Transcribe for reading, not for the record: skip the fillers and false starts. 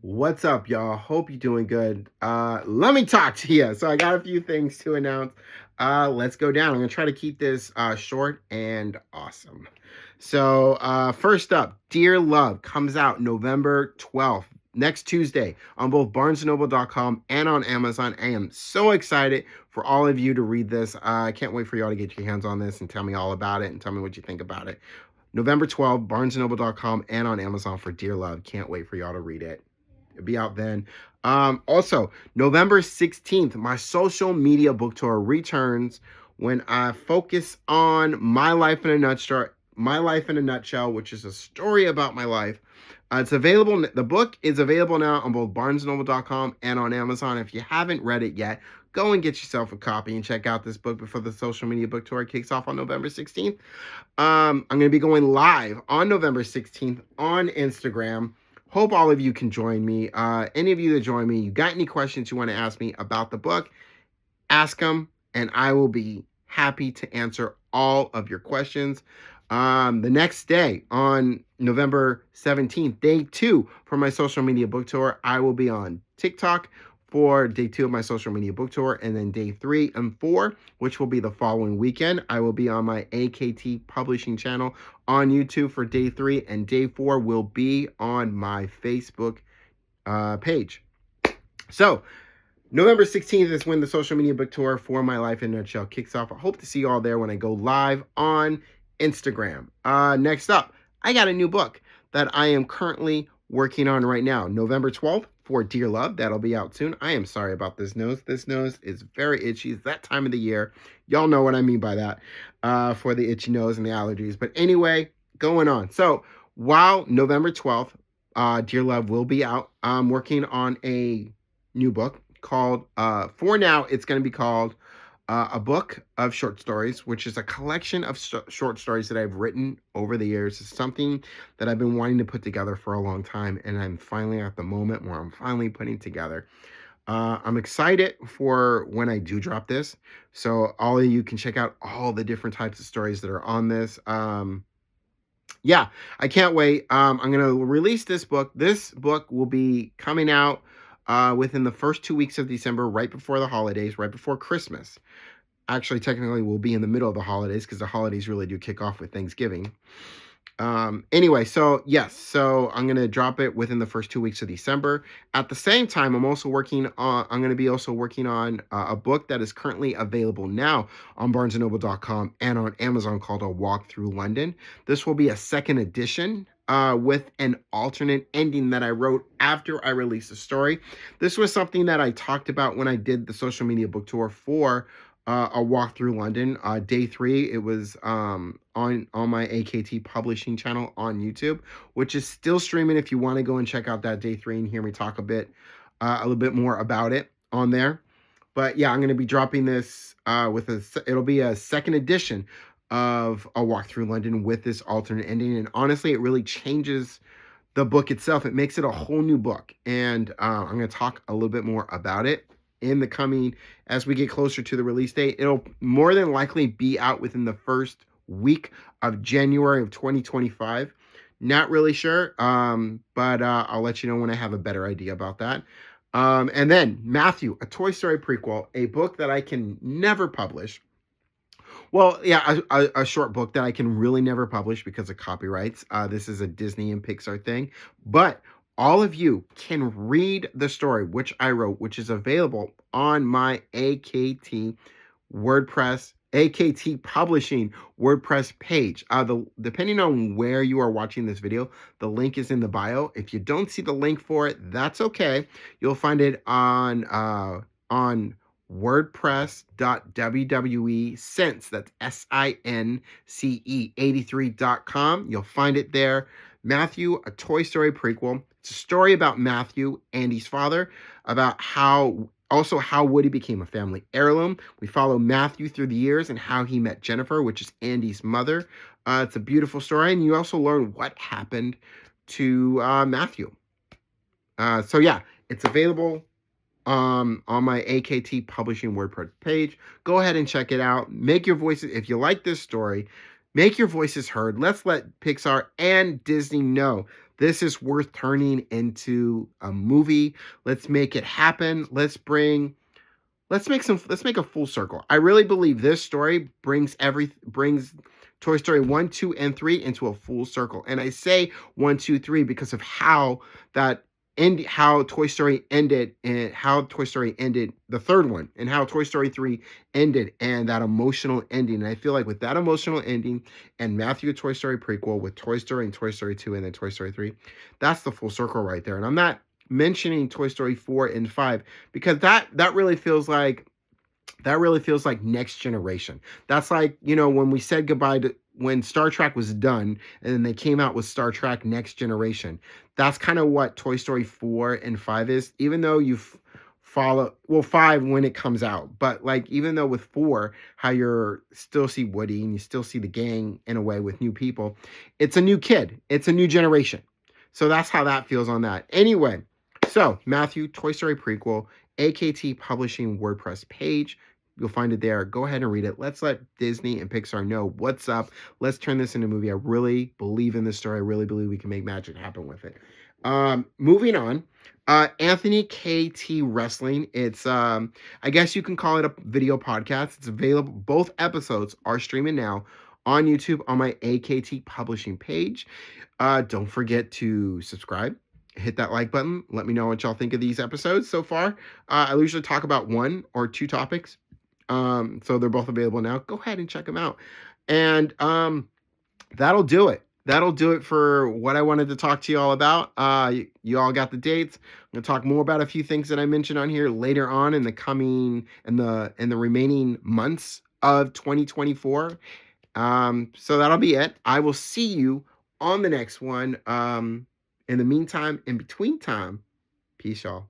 What's up, y'all? Hope you're doing good. Let me talk to you. So I got a few things to announce. Let's go down. I'm gonna try to keep this short and awesome. So first up, Dear Love comes out November 12th, next Tuesday, on both BarnesandNoble.com and on Amazon. I am so excited for all of you to read this. I can't wait for y'all to get your hands on this and tell me all about it and tell me what you think about it. November 12th, BarnesandNoble.com and on Amazon for Dear Love. Can't wait for y'all to read it. It'll be out then. Also, November 16th, my social media book tour returns when I focus on my life in a nutshell, which is a story about my life. It's available. The book is available now on both BarnesandNoble.com and on Amazon. If you haven't read it yet, go and get yourself a copy and check out this book before the social media book tour kicks off on November 16th. I'm going to be going live on November 16th on Instagram. Hope all of you can join me. Any of you that join me, you got any questions you want to ask me about the book, ask them, and I will be happy to answer all of your questions. The next day, on November 17th, day 2 for my social media book tour, I will be on TikTok for day 2 of my social media book tour, and then day 3 and 4, which will be the following weekend, I will be on my AKT publishing channel on YouTube for day 3, and day 4 will be on my Facebook page. So November 16th is when the social media book tour for My Life in a Nutshell kicks off. I hope to see you all there when I go live on Instagram. Next up, I got a new book that I am currently working on right now. November 12th for Dear Love. That'll be out soon. I am sorry about this nose. This nose is very itchy. It's that time of the year. Y'all know what I mean by that, for the itchy nose and the allergies. But anyway, going on. So while November 12th, Dear Love will be out, I'm working on a new book called, for now, it's going to be called A Book of Short Stories, which is a collection of short stories that I've written over the years. It's something that I've been wanting to put together for a long time, and I'm finally at the moment where I'm finally putting together. I'm excited for when I do drop this, so all of you can check out all the different types of stories that are on this. Yeah, I can't wait. I'm going to release this book. This book will be coming out within the first 2 weeks of December, right before the holidays, right before Christmas. Actually, technically, we'll be in the middle of the holidays because the holidays really do kick off with Thanksgiving. Anyway, so yes, so I'm going to drop it within the first 2 weeks of December. At the same time, I'm going to be also working on a book that is currently available now on BarnesandNoble.com and on Amazon called A Walk Through London. This will be a second edition with an alternate ending that I wrote after I released the story. This was something that I talked about when I did the social media book tour for A Walk Through London. Day 3, it was on my AKT publishing channel on YouTube, which is still streaming if you want to go and check out that day 3 and hear me talk a little bit more about it on there. But yeah, I'm going to be dropping this it'll be a second edition of A Walk Through London with this alternate ending. And honestly, it really changes the book itself. It makes it a whole new book. And I'm going to talk a little bit more about it in the coming, as we get closer to the release date. It'll more than likely be out within the first week of January of 2025. Not really sure, but I'll let you know when I have a better idea about that. And then Matthew, a Toy Story prequel, a book that I can never publish. Well, yeah, a short book that I can really never publish because of copyrights. This is a Disney and Pixar thing. But all of you can read the story, which I wrote, which is available on my AKT Publishing WordPress page. Depending on where you are watching this video, the link is in the bio. If you don't see the link for it, that's okay. You'll find it on WordPress.wwe since, that's SINCE83.com. You'll find it there. Matthew, a Toy Story prequel. It's a story about Matthew, Andy's father, about how Woody became a family heirloom. We follow Matthew through the years and how he met Jennifer, which is Andy's mother. It's a beautiful story, and you also learn what happened to Matthew. So yeah, it's available on my AKT Publishing WordPress page. Go ahead and check it out. Make your voices, if you like this story, make your voices heard. Let's let Pixar and Disney know This is worth turning into a movie. Let's make it happen. Let's make a full circle. I really believe this story brings Toy Story 1, 2, and 3 into a full circle. And I say 1, 2, 3 because of how Toy Story ended, and how Toy Story ended the third one, and how Toy Story 3 ended, and that emotional ending. And I feel like with that emotional ending and Matthew Toy Story prequel with Toy Story and Toy Story 2 and then Toy Story 3, that's the full circle right there. And I'm not mentioning Toy Story 4 and 5 because that really feels like next generation. That's like, when we said goodbye to when Star Trek was done and then they came out with Star Trek Next Generation. That's kind of what Toy Story 4 and 5 is, even though you follow, well, 5 when it comes out, but like, even though with 4, how you're still see Woody and you still see the gang in a way with new people, it's a new kid, it's a new generation. So that's how that feels on that. Anyway, so Matthew, Toy Story prequel, AKT Publishing WordPress page. You'll find it there. Go ahead and read it. Let's let Disney and Pixar know what's up. Let's turn this into a movie. I really believe in this story. I really believe we can make magic happen with it. Moving on. Anthony KT Wrestling. It's I guess you can call it a video podcast. It's available. Both episodes are streaming now on YouTube on my AKT Publishing page. Don't forget to subscribe. Hit that like button. Let me know what y'all think of these episodes so far. I usually talk about 1 or 2 topics. So they're both available now. Go ahead and check them out. And that'll do it. That'll do it for what I wanted to talk to you all about. You all got the dates. I'm gonna talk more about a few things that I mentioned on here later on in the remaining months of 2024. So that'll be it. I will see you on the next one. In the meantime, in between time, peace, y'all.